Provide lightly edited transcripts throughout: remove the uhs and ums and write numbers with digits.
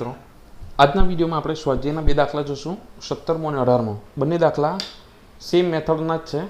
મિત્રો, આજના વિડીયોમાં આપણે સ્વાધ્યાયના બે દાખલા જોશું, 17મો અને 18મો. બંને દાખલા સેમ મેથડના જ છે,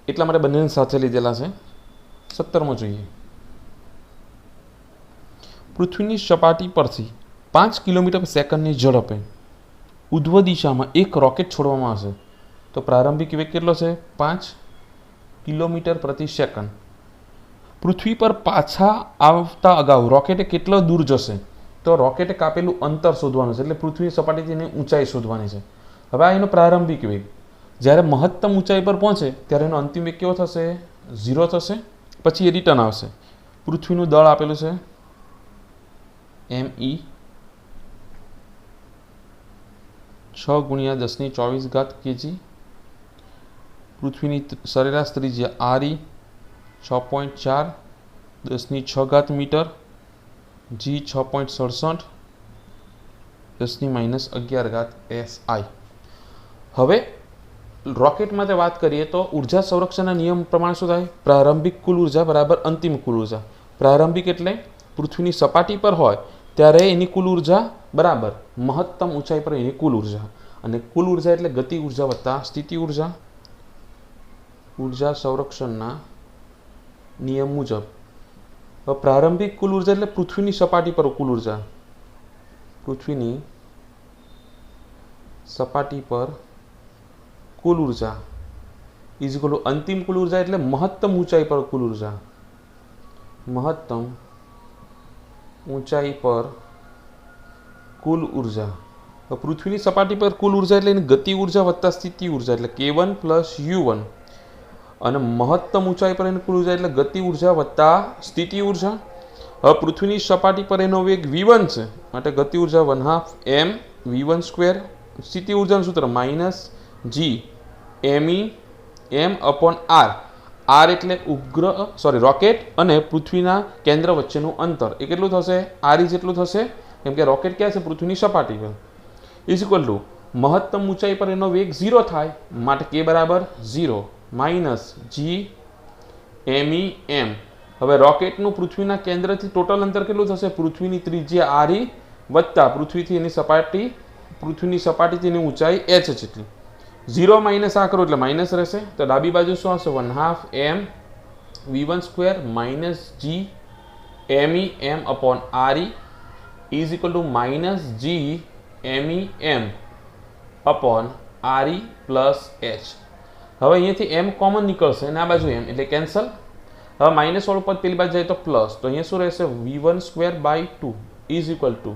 એટલા માટે બંનેને સાથે લીધેલા છે. 17મો જોઈએ. પૃથ્વીની સપાટી પરથી 5 કિલોમીટર સેકન્ડની ઝડપે ઉધ્વ દિશામાં એક રોકેટ છોડવામાં આવશે તો પ્રારંભિક વેગ કેટલો છે? 5 કિલોમીટર પ્રતિ સેકન્ડ. પૃથ્વી પર પાછા આવતા અગાઉ રોકેટે કેટલો દૂર જશે? તો રોકેટે કાપેલું અંતર શોધવાનું છે, એટલે પૃથ્વીની સપાટીથી એની ઊંચાઈ શોધવાની છે. હવે આ એનો પ્રારંભિક વેગ. જ્યારે મહત્તમ ઊંચાઈ પર પહોંચે ત્યારે એનો અંતિમ વેગ કેવો થશે? 0 થશે. પછી એ રિટર્ન આવશે. પૃથ્વીનું દળ આપેલું છે ME 6 × 10⁻²4 kg. પૃથ્વીની સરેરાશ ત્રિજ્યા RE 6.4 10⁻6 મીટર. G 6.67 10⁻11 SI. હવે રોકેટ માટે વાત કરીએ તો ઉર્જા સંરક્ષણના નિયમ પ્રમાણે શું થાય? પ્રારંભિક કુલ ઉર્જા બરાબર અંતિમ કુલ ઉર્જા. પ્રારંભિક એટલે પૃથ્વીની સપાટી પર હોય ત્યારે એની કુલ ઉર્જા બરાબર મહત્તમ ઊંચાઈ પર એની કુલ ઉર્જા, અને કુલ ઉર્જા એટલે ગતિ ઉર્જા વત્તા સ્થિતિ ઉર્જા. ઉર્જા સંરક્ષણના નિયમ મુજબ પ્રારંભિક કુલ ઉર્જા એટલે પૃથ્વીની સપાટી પર કુલ ઉર્જા. પૃથ્વીની સપાટી પર કુલ ઉર્જા ઇઝ ઇક્વલ ટુ અંતિમ કુલ ઉર્જા એટલે મહત્તમ ઊંચાઈ પર કુલ ઉર્જા. મહત્તમ ઊંચાઈ પર કુલ ઉર્જા. પૃથ્વીની સપાટી પર કુલ ઉર્જા એટલે એની ગતિ ઉર્જા વત્તા સ્થિતિ ઉર્જા એટલે K1 + U1, અને મહત્તમ ઊંચાઈ પર એની કુલ ઉર્જા એટલે ગતિ ઉર્જા વત્તા સ્થિતિ ઉર્જા. હવે પૃથ્વીની સપાટી પર એનો વેગ v1 છે, માટે ગતિ ઉર્જા 1/2 m v1². સ્થિતિ ઉર્જાનું સૂત્ર -g me m/r. r એટલે રોકેટ અને પૃથ્વીના કેન્દ્ર વચ્ચેનું અંતર. એ કેટલું થશે? r જેટલું થશે, કેમ કે રોકેટ ક્યાં છે? પૃથ્વીની સપાટી પર. ઇઝ ઇક્વલ ટુ મહત્તમ ઊંચાઈ પર એનો વેગ 0 થાય, માટે k બરાબર 0 - g me m. હવે રોકેટનું પૃથ્વીના કેન્દ્રથી ટોટલ અંતર કેટલું થશે? પૃથ્વીની ત્રિજ્યા RE વત્તા પૃથ્વીની સપાટીથી એની ઊંચાઈ h જેટલી. 0 માઇનસ આ કરો એટલે માઇનસ રહેશે, તો ડાબી બાજુ શું આવશે? 1/2 m v1² - g me m/re is equal two -g me m/re + h. હવે અહીંયાથી m કોમન નીકળશે અને આ બાજુ m એટલે કેન્સલ. હવે માઇનસ વાળું પદ પેલી બાજુ જાય તો પ્લસ, તો અહીંયા શું રહેશે? v1²/2 ઇઝ ઇક્વલ ટુ,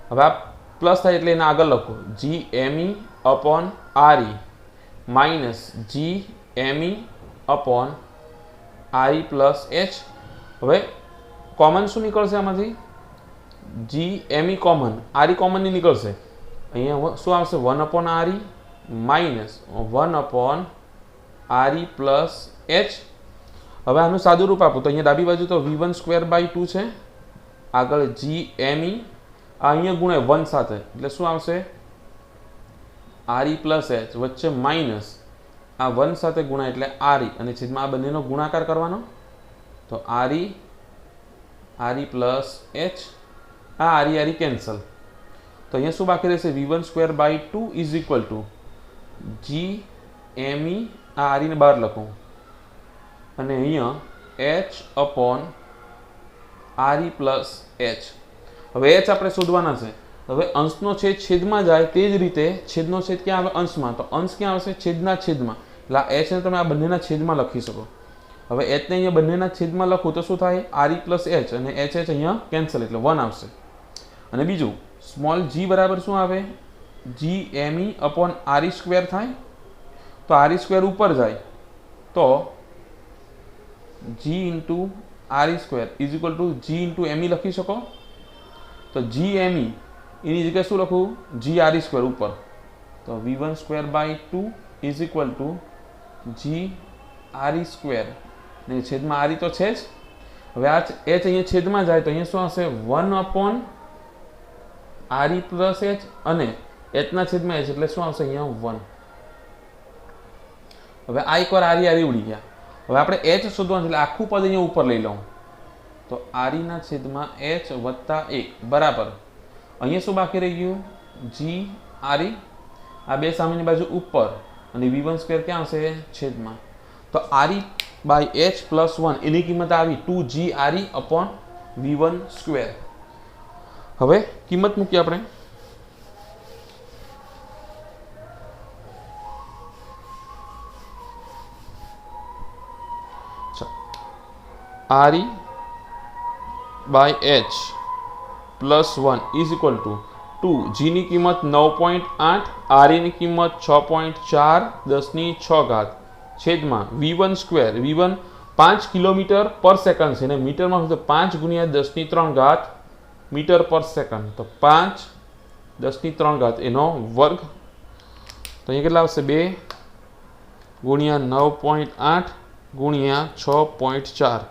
હવે આ પ્લસ થાય એટલે એને આગળ લખો g me /re - g me /re + h. હવે કોમન શું નીકળશે આમાંથી? g me common, re common ની નીકળશે. અહીંયા શું આવશે? 1/re - 1/re + h. હવે આનું સાદું રૂપ આપો તો અહીંયા ડાબી બાજુ તો v1²/2 છે, આગળ g me, અહીંયા ગુણાય 1 સાથે એટલે શું આવશે? re + h વચ્ચે માઇનસ, આ 1 સાથે ગુણાય એટલે re, અને છેદમાં આ બંનેનો ગુણાકાર કરવાનો, તો re + h. આ re કેન્સલ, તો અહીંયા શું બાકી રહેશે? v1²/2 is equal two g me, આ re ને બહાર લખો, અને અહીંયા h/re + h. હવે h આપણે શોધવાના છે. હવે અંશનો છેદ છેદમાં જાય તે જ રીતે છેદનો છેદ ક્યાં આવે? અંશમાં. તો અંશ ક્યાં આવશે? છેદના છેદમાં. એટલે આ h ને તમે આ બંનેના છેદમાં લખી શકો. હવે h ને અહીંયા બંનેના છેદમાં લખો તો શું થાય? re + h, અને h અહીંયા કેન્સલ એટલે 1 આવશે. અને બીજું સ્મોલ g બરાબર શું આવે? g me /re² થાય, તો re² ઉપર જાય તો g × re² is equal two g × me લખી શકો. તો g me એની જગ્યાએ શું લખું? g re² ઉપર, તો v1²/2 is equal two g re², ને છેદમાં re તો છે જ. હવે આ h અહીંયા છેદમાં જાય તો અહીંયા શું આવશે? 1/re + h, અને h ના છેદમાં h એટલે શું આવશે? અહીંયા 1. હવે આ એકવાર re ઉડી ગયા. હવે આપણે h શોધવાનું એટલે આખું પદ અહીંયા ઉપર લઈ લઉં, તો re/h + 1 બરાબર અહીંયા શું બાકી રહી ગયું? જી આરી, આ બે સામેની બાજુ ઉપર અને v1 સ્ક્વેર ક્યાં હશે? છેદમાં. તો આરી બાય h પ્લસ 1 એની કિંમત આવી 2g આરી અપોન v1 સ્ક્વેર. હવે કિંમત મૂકી આપણે. R by h plus 1 is equal to 2 g ની કિંમત 9.8, આરી ની કિંમત 6.4 10⁶ છેદમાં v1 સ્ક્વેર. v1 5 કિલોમીટર પર સેકન્ડ છે અને મીટરમાં 5 ગુણ્યા 10⁻³ મીટર પર સેકન્ડ. તો 5 10⁻³ એનો વર્ગ. તો અહીંયા કેટલા આવશે? 2 ગુણ્યા 9.8 ગુણ્યા 6.4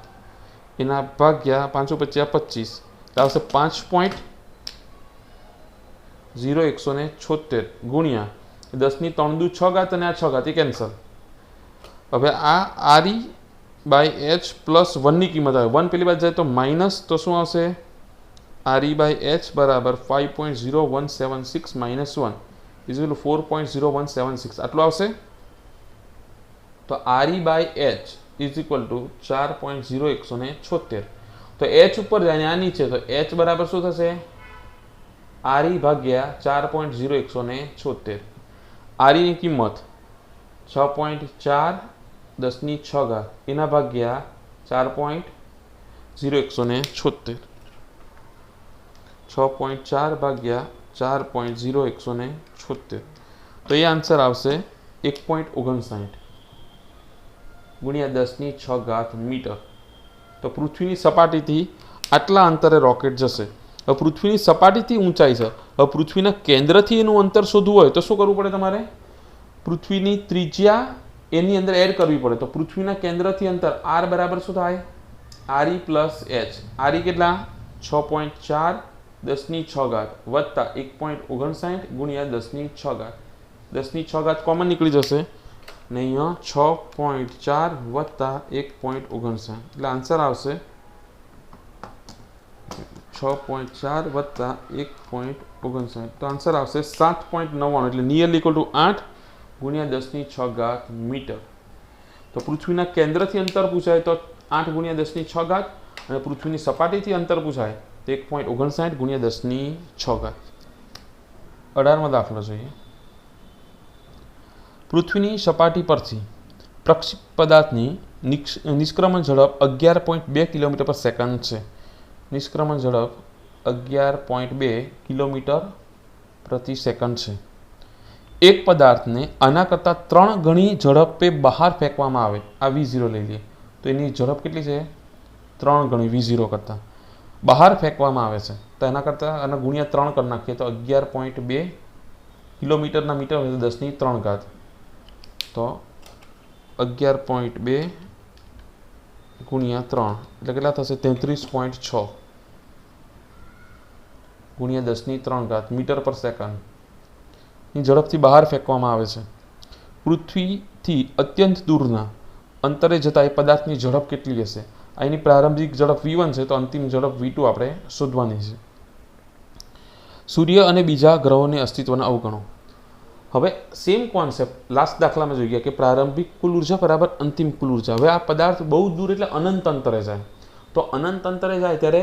એના ભાગ્યા 5 × 5 = 25 આવશે 5.0176 ગુણ્યા 10⁻³ અને આ 6 એ કેન્સલ. હવે આ આરી બાય h પ્લસ 1 ની કિંમત આવે. 1 પેલી બાજુ જાય તો માઇનસ, તો શું આવશે? આરી બાય h બરાબર 5.0176 માઇનસ 1 ઇઝ ઇક્વલ ટુ 4.0176 આટલું આવશે. તો R by h is equal to 4.0176. તો h ઉપર જાય આ નીચે, તો h બરાબર શું થશે? આરી ભાગ્યા 4.0176. આરીની કિંમત 6.4 10⁶ એના ભાગ્યા 4.0176. 6.4 ભાગ્યા 4.0176. તો એ આન્સર આવશે 1.59 ગુણ્યા 10⁶ મીટર. તો પૃથ્વીની સપાટીથી આટલા અંતરે રોકેટ જશે. હવે પૃથ્વીની સપાટીથી ઊંચાઈ છે. હવે પૃથ્વીના કેન્દ્રથી એનું અંતર શોધવું હોય તો શું કરવું પડે તમારે? પૃથ્વીની ત્રિજ્યા એની અંદર એડ કરવી પડે. તો પૃથ્વીના કેન્દ્રથી અંતર r બરાબર શું થાય? આરી પ્લસ h. આરી કેટલા? 6.4 10⁶ વત્તા 1.59 ગુણ્યા 10⁶. 10⁶ કોમન નીકળી જશે ને અહીંયા 6.4 વત્તા 1.59 એટલે આન્સર આવશે 6.4 વત્તા 1.59. તો આન્સર આવશે 7.99 એટલે નિયરલી ઇક્વલ ટુ 8 ગુણ્યા 10⁶ મીટર. તો પૃથ્વીના કેન્દ્રથી અંતર પૂછાય તો 8 ગુણ્યા 10⁶ અને પૃથ્વીની સપાટીથી અંતર પૂછાય તો 1.59 ગુણ્યા 10⁶. 18મો દાખલો જોઈએ. પૃથ્વીની સપાટી પરથી પ્રક્ષેપ પદાર્થની નિષ્ક્રમણ ઝડપ 11.2 કિલોમીટર પર સેકન્ડ છે. નિષ્ક્રમણ ઝડપ 11.2 કિલોમીટર પ્રતિ સેકન્ડ છે. એક પદાર્થને આના કરતાં 3 ગણી ઝડપે બહાર ફેંકવામાં આવે. આ v0 લઈ લઈએ તો એની ઝડપ કેટલી છે? 3 ગણી v0 કરતાં બહાર ફેંકવામાં આવે છે. તો એના કરતાં આના ગુણ્યા 3 કરી નાખીએ તો 11.2 કિલોમીટરના મીટર હોય તો 10⁻³ તો 11.2 ગુણ્યા 3 એટલે કેટલા થશે? 33.6 ગુણ્યા 10⁻³ મીટર પર સેકન્ડ ની ઝડપથી બહાર ફેંકવામાં આવે છે. પૃથ્વીથી અત્યંત દૂરના અંતરે જતા એ પદાર્થની ઝડપ કેટલી હશે? એની પ્રારંભિક ઝડપ v1 છે તો અંતિમ ઝડપ v2 આપણે શોધવાની છે. સૂર્ય અને બીજા ગ્રહોની અસ્તિત્વના અવગણો. હવે સેમ કોન્સેપ્ટ લાસ્ટ દાખલામાં જોઈ ગયા કે પ્રારંભિક કુલ ઉર્જા બરાબર અંતિમ કુલ ઉર્જા. હવે આ પદાર્થ બહુ દૂર એટલે અનંત અંતરે જાય. તો અનંત અંતરે જાય ત્યારે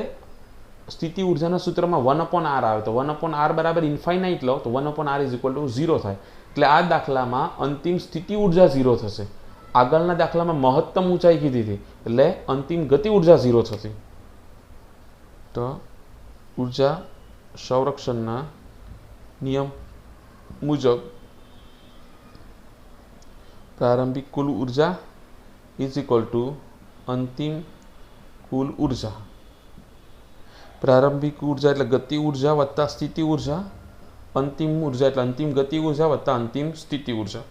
સ્થિતિ ઉર્જાના સૂત્રમાં 1/r આવે. તો 1/r બરાબર ઇન્ફાઇનાઇટ લો તો 1/r ઇઝ ઇક્વલ ટુ 0 થાય. એટલે આ દાખલામાં અંતિમ સ્થિતિ ઉર્જા 0 થશે. આગળના દાખલામાં મહત્તમ ઊંચાઈ કીધી હતી એટલે અંતિમ ગતિ ઉર્જા 0 થતી. તો ઉર્જા સંરક્ષણના નિયમ મુજબ પ્રારંભિક કુલ ઉર્જા ઇઝ ઇક્વલ ટુ અંતિમ કુલ ઉર્જા. પ્રારંભિક ઉર્જા એટલે ગતિ ઉર્જા વત્તા સ્થિતિ ઉર્જા. અંતિમ ઉર્જા એટલે અંતિમ ગતિ ઉર્જા વત્તા અંતિમ સ્થિતિ ઉર્જા.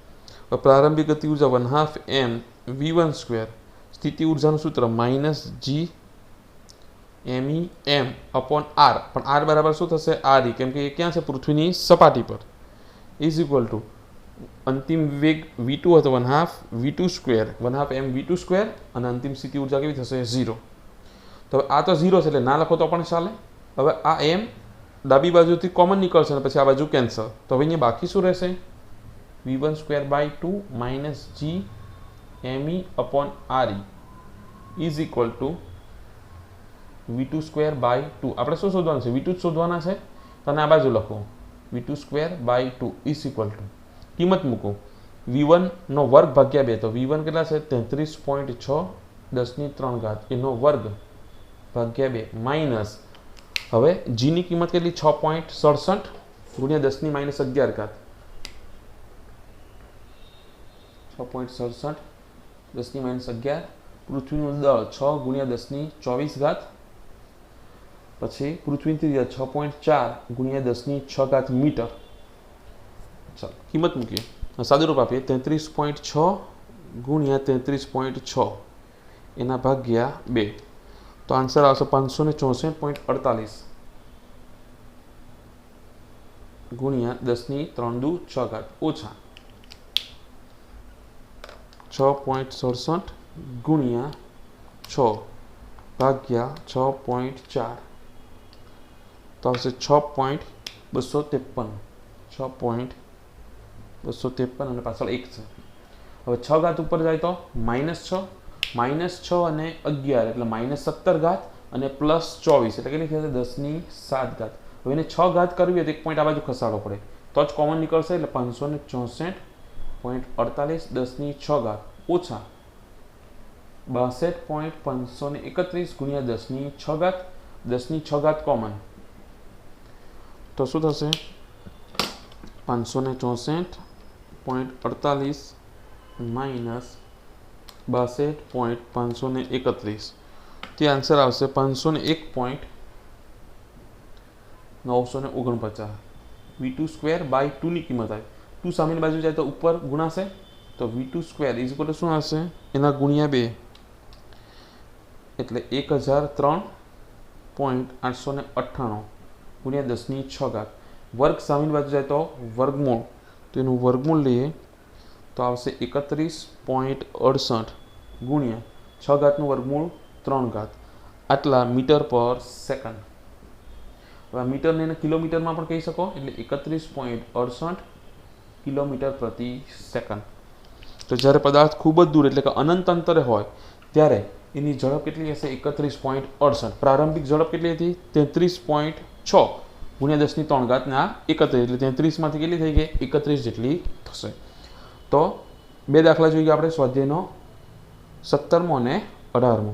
પ્રારંભિક ગતિ ઉર્જા 1/2 m v1 સ્ક્વેર. સ્થિતિ ઉર્જાનું સૂત્ર -g me m upon r. પણ r બરાબર શું થશે? r કેમ કે એ ક્યાં છે? પૃથ્વીની સપાટી પર. ઇઝ ઇક્વલ ટુ અંતિમ વેગ v2 હતો 1/2 v2 square 1/2 m v2 square અને અંતિમ સ્થિતિ ઉર્જા કેવી થશે? 0. તો આ તો 0 છે એટલે ના લખો તો પણ ચાલે. હવે આ m ડાબી બાજુથી કોમન નીકળશે અને પછી આ બાજુ કેન્સલ, તો હવે અહીંયા બાકી શું રહેશે? v1² / 2 minus G me upon re is equal to v2² / 2. આપણે શું શોધવાનું છે? v2 જ શોધવાના છે, તો આ બાજુ લખો v2² / 2 ઇઝ ઇક્વલ ટુ કિંમત મૂકો v1 નો વર્ગ ભાગ્યા 2, તો v1 કેટલા છે? 33.6 10³ એનો વર્ગ ભાગ્યા 2 માઇનસ હવે g ની કિંમત કેટલી? 6.67 ગુણ્યા 10⁻11 6.67 10⁻11 પૃથ્વીનું દળ 6 ગુણ્યા 10⁻24 પછી પૃથ્વીની ત્રિજ્યા 6.4 ગુણ્યા 10�6 મીટર. ચાલો કિંમત મૂકીએ, સાદુરૂપ આપીએ 33.6 ગુણ્યા 33.6 એના ભાગ્યા 2, તો આન્સર આવશે 564.48 ગુણ્યા 10⁻³ ઓછા 6.67 ગુણ્યા 6 ભાગ્યા 6.4, તો આવશે 6.253 6.253 અને પાછળ 1 છે. હવે 6 ઘાત ઉપર જાય તો -6 -6 અને 11 એટલે -17 અને +24 એટલે કેટલી થશે? 10⁷. હવે એને 6 ઘાત કરવી હોય તો એક પોઈન્ટ આ બાજુ ખસાડવો પડે, તો જ કોમન નીકળશે, એટલે 564.48 10⁶ ઓછા 62.531 ગુણ્યા 10⁶ 10⁶ કોમન, તો શું થશે? 564.48 માઇનસ 62.531, તે આન્સર આવશે 501.949. v2² / 2 ની કિંમત આવી, 2 સામેની બાજુ જાય તો ઉપર ગુણાશે, તો v2² ઇઝ ઇક્વલ ટુ શું આવશે? એના ગુણ્યા 2 એટલે 1003.898 ગુણ્યા 10⁶. વર્ગ સામેની બાજુ જાય તો વર્ગમૂળ, તો એનું વર્ગમૂળ લઈએ તો આવશે 31.68 ગુણ્યા 6 નું વર્ગમૂળ 3 આટલા મીટર પર સેકન્ડ. હવે મીટરને એને કિલોમીટરમાં પણ કહી શકો, એટલે 31.68 કિલોમીટર પ્રતિ સેકન્ડ. તો જ્યારે પદાર્થ ખૂબ જ દૂર એટલે કે અનંત અંતરે હોય ત્યારે એની ઝડપ કેટલી હશે? 31.68. પ્રારંભિક ઝડપ કેટલી હતી? 33.6 ગુણ્યા 10⁻³ ના 31, એટલે 33 માંથી કેટલી થઈ ગઈ? 31 જેટલી થશે. તો 2 દાખલા જોઈએ આપણે, સ્વાધ્યાયનો 17મો અને 18મો.